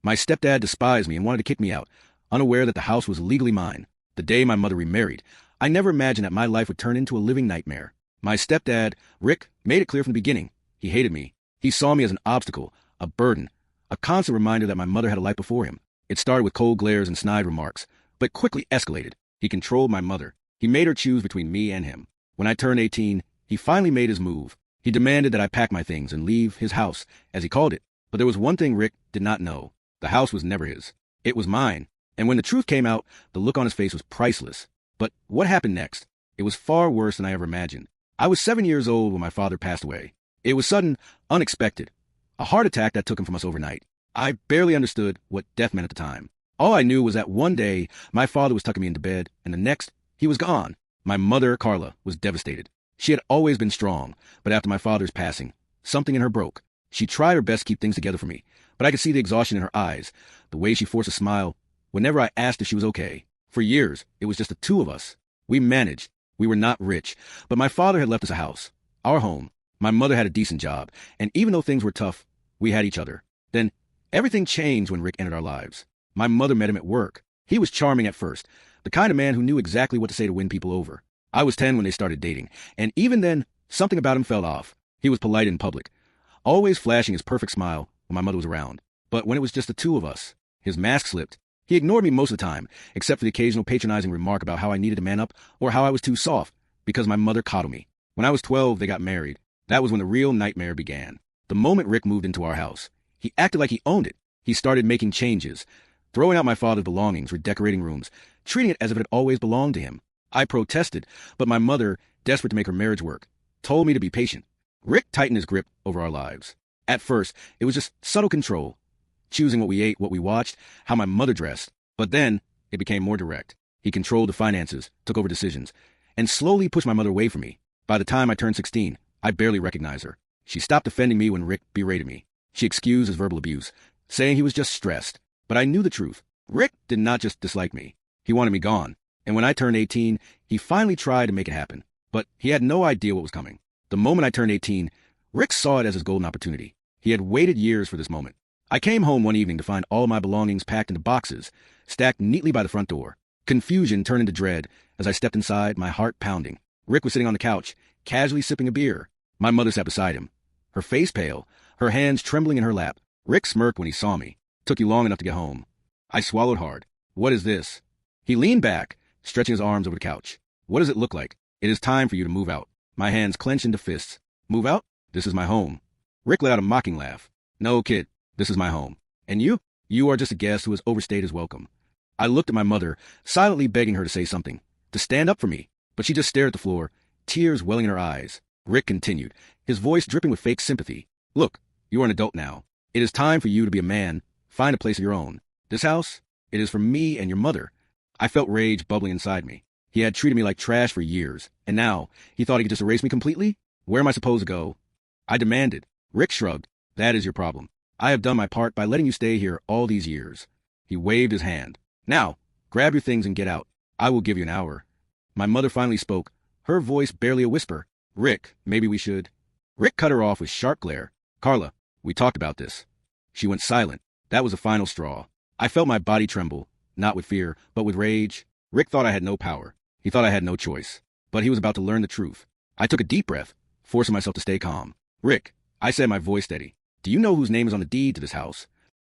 My stepdad despised me and wanted to kick me out, unaware that the house was legally mine. The day my mother remarried, I never imagined that my life would turn into a living nightmare. My stepdad, Rick, made it clear from the beginning. He hated me. He saw me as an obstacle, a burden, a constant reminder that my mother had a life before him. It started with cold glares and snide remarks, but quickly escalated. He controlled my mother. He made her choose between me and him. When I turned 18, he finally made his move. He demanded that I pack my things and leave his house, as he called it. But there was one thing Rick did not know. The house was never his. It was mine. And when the truth came out, the look on his face was priceless. But what happened next? It was far worse than I ever imagined. I was 7 years old when my father passed away. It was sudden, unexpected. A heart attack that took him from us overnight. I barely understood what death meant at the time. All I knew was that one day, my father was tucking me into bed, and the next, he was gone. My mother, Carla, was devastated. She had always been strong, but after my father's passing, something in her broke. She tried her best to keep things together for me, but I could see the exhaustion in her eyes, the way she forced a smile whenever I asked if she was okay. For years, it was just the two of us. We managed. We were not rich, but my father had left us a house, our home. My mother had a decent job, and even though things were tough, we had each other. Then, everything changed when Rick entered our lives. My mother met him at work. He was charming at first, the kind of man who knew exactly what to say to win people over. I was 10 when they started dating, and even then, something about him fell off. He was polite in public, always flashing his perfect smile when my mother was around. But when it was just the two of us, his mask slipped. He ignored me most of the time, except for the occasional patronizing remark about how I needed to man up or how I was too soft, because my mother coddled me. When I was 12, they got married. That was when the real nightmare began. The moment Rick moved into our house, he acted like he owned it. He started making changes, throwing out my father's belongings, redecorating rooms, treating it as if it had always belonged to him. I protested, but my mother, desperate to make her marriage work, told me to be patient. Rick tightened his grip over our lives. At first, it was just subtle control, choosing what we ate, what we watched, how my mother dressed. But then, it became more direct. He controlled the finances, took over decisions, and slowly pushed my mother away from me. By the time I turned 16, I barely recognized her. She stopped defending me when Rick berated me. She excused his verbal abuse, saying he was just stressed. But I knew the truth. Rick did not just dislike me. He wanted me gone. And when I turned 18, he finally tried to make it happen. But he had no idea what was coming. The moment I turned 18, Rick saw it as his golden opportunity. He had waited years for this moment. I came home one evening to find all my belongings packed into boxes, stacked neatly by the front door. Confusion turned into dread as I stepped inside, my heart pounding. Rick was sitting on the couch, casually sipping a beer. My mother sat beside him, her face pale, her hands trembling in her lap. Rick smirked when he saw me. "Took you long enough to get home." I swallowed hard. "What is this?" He leaned back, stretching his arms over the couch. "What does it look like?" "It is time for you to move out." My hands clenched into fists. "Move out? This is my home." Rick let out a mocking laugh. "No, kid, this is my home. And you? You are just a guest who has overstayed his welcome." I looked at my mother, silently begging her to say something, to stand up for me, but she just stared at the floor, tears welling in her eyes. Rick continued, his voice dripping with fake sympathy. "Look, you are an adult now. It is time for you to be a man, find a place of your own. This house, it is for me and your mother." I felt rage bubbling inside me. He had treated me like trash for years, and now he thought he could just erase me completely? Where am I supposed to go? I demanded. Rick shrugged. "That is your problem. I have done my part by letting you stay here all these years." He waved his hand. "Now, grab your things and get out. I will give you an hour." My mother finally spoke, her voice barely a whisper. "Rick, maybe we should." Rick cut her off with sharp glare. "Carla, we talked about this." She went silent. That was the final straw. I felt my body tremble, not with fear, but with rage. Rick thought I had no power. He thought I had no choice. But he was about to learn the truth. I took a deep breath, forcing myself to stay calm. "Rick," I said, my voice steady, "do you know whose name is on the deed to this house?"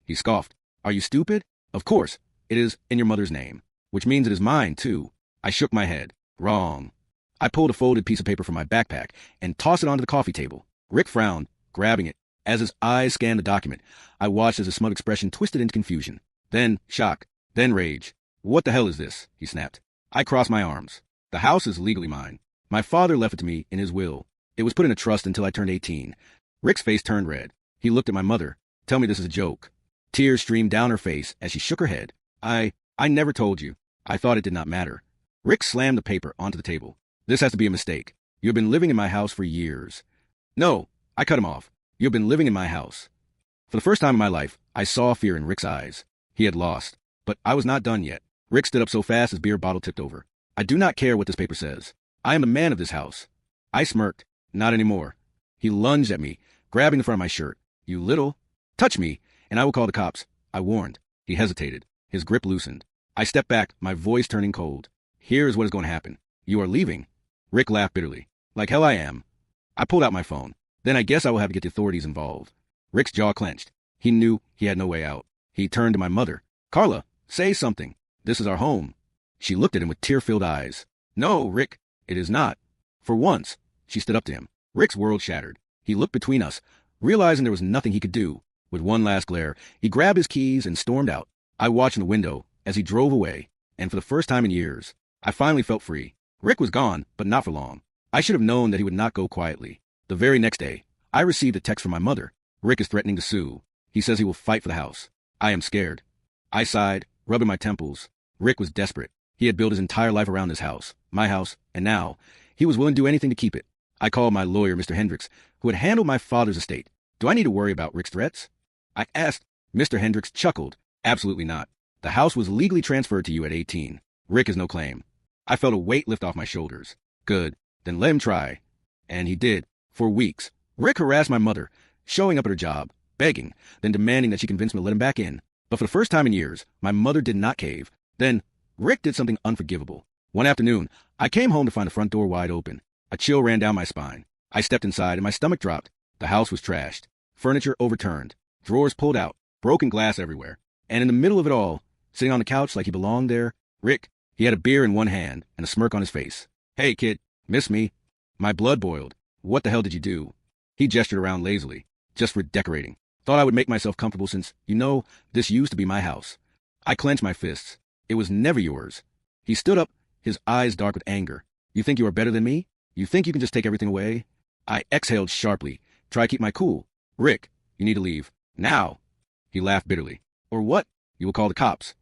He scoffed. "Are you stupid? Of course. It is in your mother's name, which means it is mine, too." I shook my head. Wrong. I pulled a folded piece of paper from my backpack and tossed it onto the coffee table. Rick frowned, grabbing it. As his eyes scanned the document, I watched as his smug expression twisted into confusion. Then shock. Then rage. "What the hell is this?" he snapped. I crossed my arms. "The house is legally mine. My father left it to me in his will. It was put in a trust until I turned 18. Rick's face turned red. He looked at my mother. "Tell me this is a joke." Tears streamed down her face as she shook her head. I never told you. I thought it did not matter." Rick slammed the paper onto the table. "This has to be a mistake. You have been living in my house for years." "No," I cut him off. "You have been living in my house." For the first time in my life, I saw fear in Rick's eyes. He had lost. But I was not done yet. Rick stood up so fast his beer bottle tipped over. "I do not care what this paper says. I am the man of this house." I smirked. "Not anymore." He lunged at me, grabbing the front of my shirt. "You little. Touch me, and I will call the cops. I warned. He hesitated. His grip loosened. I stepped back, my voice turning cold. Here's what is going to happen. You are leaving. Rick laughed bitterly. Like hell I am. I pulled out my phone. Then I guess I will have to get the authorities involved. Rick's jaw clenched. He knew he had no way out. He turned to my mother. Carla, say something. This is our home. She looked at him with tear-filled eyes. No, Rick, it is not. For once, she stood up to him. Rick's world shattered. He looked between us, realizing there was nothing he could do. With one last glare, he grabbed his keys and stormed out. I watched in the window as he drove away, and for the first time in years, I finally felt free. Rick was gone, but not for long. I should have known that he would not go quietly. The very next day, I received a text from my mother. Rick is threatening to sue. He says he will fight for the house. I am scared. I sighed, rubbing my temples. Rick was desperate. He had built his entire life around this house, my house, and now he was willing to do anything to keep it. I called my lawyer, Mr. Hendricks, who had handled my father's estate. Do I need to worry about Rick's threats? I asked. Mr. Hendricks chuckled. Absolutely not. The house was legally transferred to you at 18. Rick has no claim. I felt a weight lift off my shoulders. Good. Then let him try. And he did. For weeks. Rick harassed my mother, showing up at her job, begging, then demanding that she convince me to let him back in. But for the first time in years, my mother did not cave. Then, Rick did something unforgivable. One afternoon, I came home to find the front door wide open. A chill ran down my spine. I stepped inside and my stomach dropped. The house was trashed. Furniture overturned. Drawers pulled out. Broken glass everywhere. And in the middle of it all, sitting on the couch like he belonged there, Rick. He had a beer in one hand and a smirk on his face. Hey, kid, miss me? My blood boiled. What the hell did you do? He gestured around lazily. Just for decorating. Thought I would make myself comfortable since, this used to be my house. I clenched my fists. It was never yours. He stood up, his eyes dark with anger. You think you are better than me? You think you can just take everything away? I exhaled sharply. Try to keep my cool. Rick, you need to leave. Now. He laughed bitterly. Or what? You will call the cops.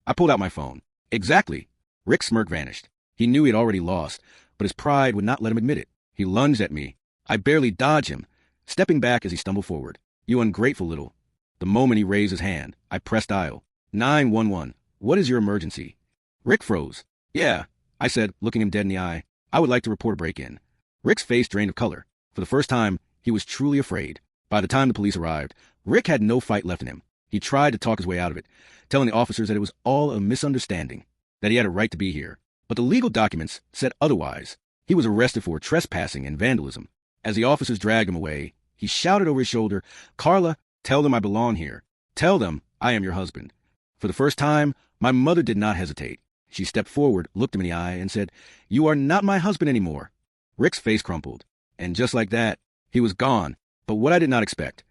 I pulled out my phone. Exactly. Rick's smirk vanished. He knew he had already lost, but his pride would not let him admit it. He lunged at me. I barely dodged him, stepping back as he stumbled forward. You ungrateful little. The moment he raised his hand, I pressed dial. 911. What is your emergency? Rick froze. Yeah, I said, looking him dead in the eye. I would like to report a break-in. Rick's face drained of color. For the first time, he was truly afraid. By the time the police arrived, Rick had no fight left in him. He tried to talk his way out of it, telling the officers that it was all a misunderstanding, that he had a right to be here. But the legal documents said otherwise. He was arrested for trespassing and vandalism. As the officers dragged him away, he shouted over his shoulder, Carla, tell them I belong here. Tell them I am your husband. For the first time, my mother did not hesitate. She stepped forward, looked him in the eye, and said, You are not my husband anymore. Rick's face crumpled. And just like that, he was gone. But what I did not expect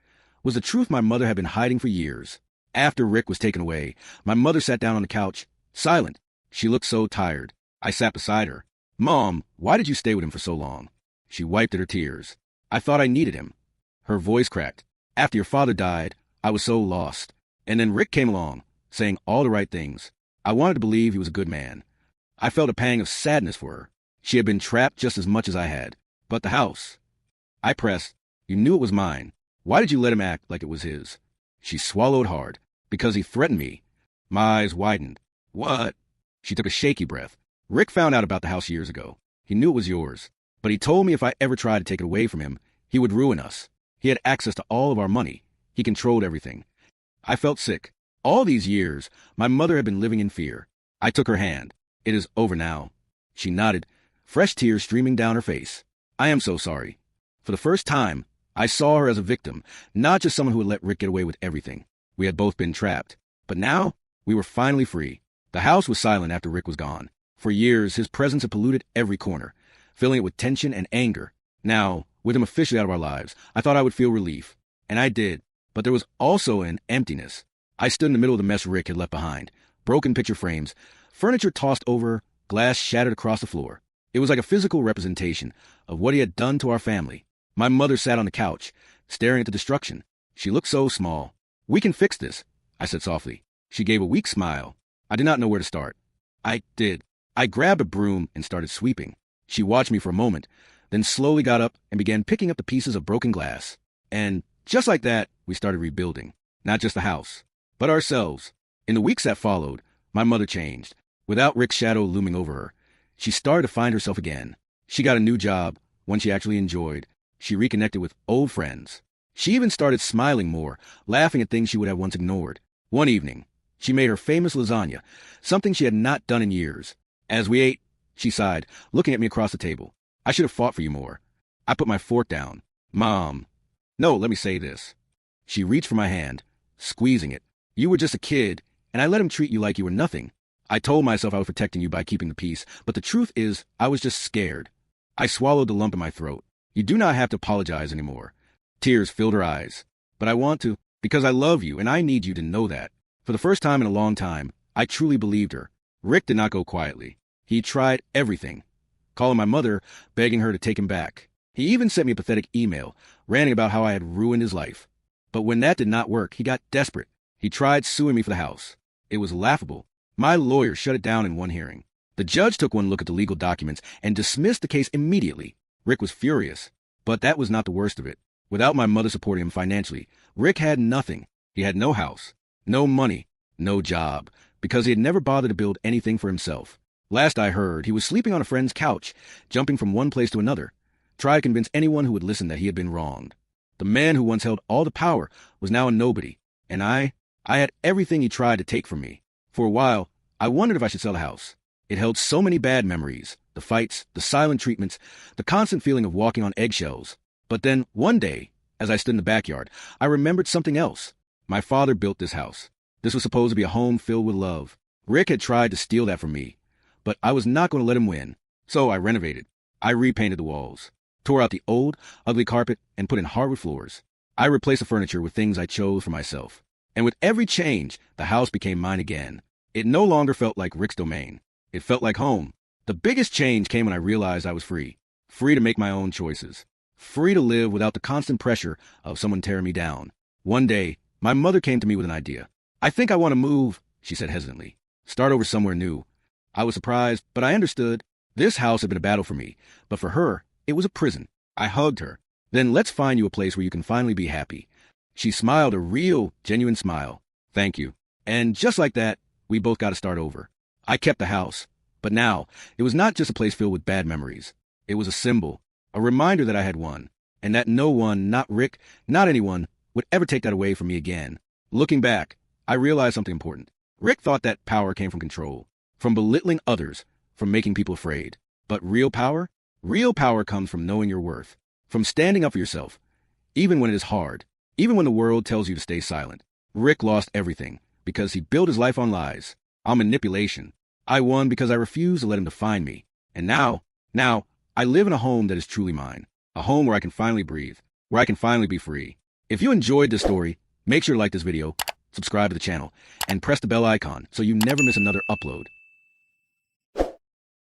was the truth my mother had been hiding for years. After Rick was taken away, my mother sat down on the couch, silent. She looked so tired. I sat beside her. Mom, why did you stay with him for so long? She wiped at her tears. I thought I needed him. Her voice cracked. After your father died, I was so lost. And then Rick came along, saying all the right things. I wanted to believe he was a good man. I felt a pang of sadness for her. She had been trapped just as much as I had. But the house. I pressed. You knew it was mine. Why did you let him act like it was his? She swallowed hard. Because he threatened me. My eyes widened. What? She took a shaky breath. Rick found out about the house years ago. He knew it was yours. But he told me if I ever tried to take it away from him, he would ruin us. He had access to all of our money. He controlled everything. I felt sick. All these years, my mother had been living in fear. I took her hand. It is over now. She nodded, fresh tears streaming down her face. I am so sorry. For the first time, I saw her as a victim, not just someone who had let Rick get away with everything. We had both been trapped. But now, we were finally free. The house was silent after Rick was gone. For years, his presence had polluted every corner, filling it with tension and anger. Now, with him officially out of our lives, I thought I would feel relief. And I did. But there was also an emptiness. I stood in the middle of the mess Rick had left behind. Broken picture frames, furniture tossed over, glass shattered across the floor. It was like a physical representation of what he had done to our family. My mother sat on the couch, staring at the destruction. She looked so small. We can fix this, I said softly. She gave a weak smile. I did not know where to start. I did. I grabbed a broom and started sweeping. She watched me for a moment, then slowly got up and began picking up the pieces of broken glass. And just like that, we started rebuilding. Not just the house, but ourselves. In the weeks that followed, my mother changed. Without Rick's shadow looming over her, she started to find herself again. She got a new job, one she actually enjoyed. She reconnected with old friends. She even started smiling more, laughing at things she would have once ignored. One evening, she made her famous lasagna, something she had not done in years. As we ate, she sighed, looking at me across the table. I should have fought for you more. I put my fork down. Mom. No, let me say this. She reached for my hand, squeezing it. You were just a kid, and I let him treat you like you were nothing. I told myself I was protecting you by keeping the peace, but the truth is, I was just scared. I swallowed the lump in my throat. You do not have to apologize anymore. Tears filled her eyes. But I want to, because I love you, and I need you to know that. For the first time in a long time, I truly believed her. Rick did not go quietly. He tried everything. Calling my mother, begging her to take him back. He even sent me a pathetic email, ranting about how I had ruined his life. But when that did not work, he got desperate. He tried suing me for the house. It was laughable. My lawyer shut it down in one hearing. The judge took one look at the legal documents and dismissed the case immediately. Rick was furious. But that was not the worst of it. Without my mother supporting him financially, Rick had nothing. He had no house, no money, no job, because he had never bothered to build anything for himself. Last I heard, he was sleeping on a friend's couch, jumping from one place to another. Tried to convince anyone who would listen that he had been wronged. The man who once held all the power was now a nobody, and I had everything he tried to take from me. For a while, I wondered if I should sell the house. It held so many bad memories, the fights, the silent treatments, the constant feeling of walking on eggshells. But then, one day, as I stood in the backyard, I remembered something else. My father built this house. This was supposed to be a home filled with love. Rick had tried to steal that from me, but I was not going to let him win. So I renovated. I repainted the walls, tore out the old, ugly carpet, and put in hardwood floors. I replaced the furniture with things I chose for myself. And with every change, the house became mine again. It no longer felt like Rick's domain. It felt like home. The biggest change came when I realized I was free. Free to make my own choices. Free to live without the constant pressure of someone tearing me down. One day, my mother came to me with an idea. I think I want to move, she said hesitantly. Start over somewhere new. I was surprised, but I understood. This house had been a battle for me, but for her, it was a prison. I hugged her. Then let's find you a place where you can finally be happy. She smiled a real, genuine smile. Thank you. And just like that, we both got to start over. I kept the house, but now, it was not just a place filled with bad memories. It was a symbol, a reminder that I had won, and that no one, not Rick, not anyone, would ever take that away from me again. Looking back, I realized something important. Rick thought that power came from control, from belittling others, from making people afraid. But real power comes from knowing your worth, from standing up for yourself, even when it is hard, even when the world tells you to stay silent. Rick lost everything because he built his life on lies, on manipulation. I won because I refused to let him define me. And now, I live in a home that is truly mine, a home where I can finally breathe, where I can finally be free. If you enjoyed this story, make sure to like this video, subscribe to the channel, and press the bell icon so you never miss another upload.